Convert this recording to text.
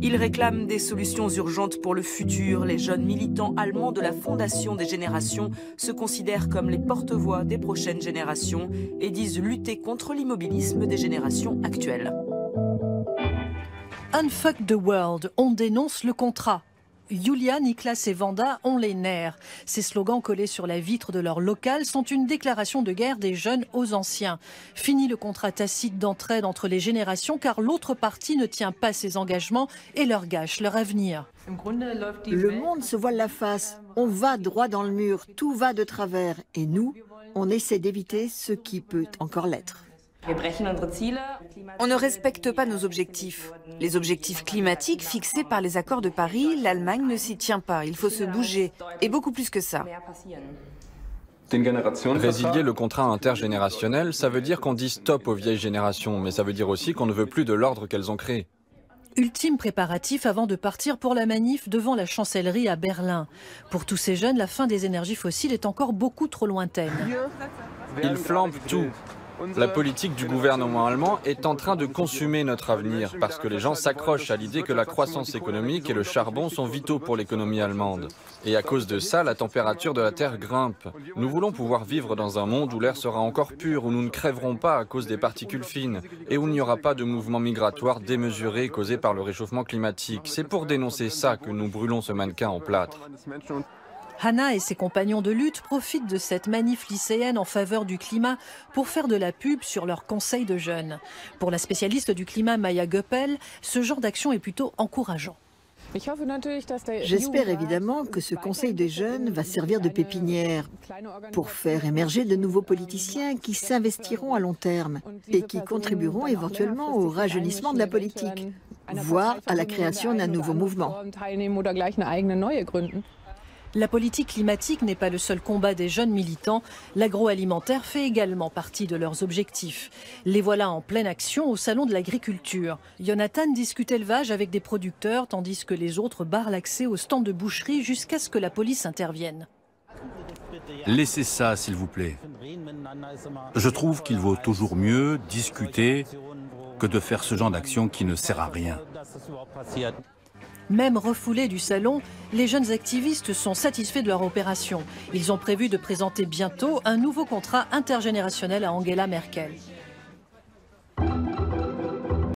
Ils réclament des solutions urgentes pour le futur. Les jeunes militants allemands de la Fondation des générations se considèrent comme les porte-voix des prochaines générations et disent lutter contre l'immobilisme des générations actuelles. Unfuck the world, on dénonce le contrat. Julia, Niklas et Vanda ont les nerfs. Ces slogans collés sur la vitre de leur local sont une déclaration de guerre des jeunes aux anciens. Fini le contrat tacite d'entraide entre les générations car l'autre partie ne tient pas ses engagements et leur gâche leur avenir. Le monde se voile la face. On va droit dans le mur, tout va de travers. Et nous, on essaie d'éviter ce qui peut encore l'être. On ne respecte pas nos objectifs. Les objectifs climatiques fixés par les accords de Paris, l'Allemagne ne s'y tient pas. Il faut se bouger. Et beaucoup plus que ça. Résilier le contrat intergénérationnel, ça veut dire qu'on dit stop aux vieilles générations, mais ça veut dire aussi qu'on ne veut plus de l'ordre qu'elles ont créé. Ultime préparatif avant de partir pour la manif devant la chancellerie à Berlin. Pour tous ces jeunes, la fin des énergies fossiles est encore beaucoup trop lointaine. Ils flambent tout. La politique du gouvernement allemand est en train de consumer notre avenir parce que les gens s'accrochent à l'idée que la croissance économique et le charbon sont vitaux pour l'économie allemande. Et à cause de ça, la température de la Terre grimpe. Nous voulons pouvoir vivre dans un monde où l'air sera encore pur, où nous ne crèverons pas à cause des particules fines et où il n'y aura pas de mouvements migratoires démesurés causés par le réchauffement climatique. C'est pour dénoncer ça que nous brûlons ce mannequin en plâtre. Hannah et ses compagnons de lutte profitent de cette manif lycéenne en faveur du climat pour faire de la pub sur leur conseil de jeunes. Pour la spécialiste du climat Maya Göppel, ce genre d'action est plutôt encourageant. J'espère évidemment que ce conseil des jeunes va servir de pépinière pour faire émerger de nouveaux politiciens qui s'investiront à long terme et qui contribueront éventuellement au rajeunissement de la politique, voire à la création d'un nouveau mouvement. La politique climatique n'est pas le seul combat des jeunes militants. L'agroalimentaire fait également partie de leurs objectifs. Les voilà en pleine action au salon de l'agriculture. Jonathan discute élevage avec des producteurs tandis que les autres barrent l'accès aux stands de boucherie jusqu'à ce que la police intervienne. Laissez ça, s'il vous plaît. Je trouve qu'il vaut toujours mieux discuter que de faire ce genre d'action qui ne sert à rien. Même refoulés du salon, les jeunes activistes sont satisfaits de leur opération. Ils ont prévu de présenter bientôt un nouveau contrat intergénérationnel à Angela Merkel.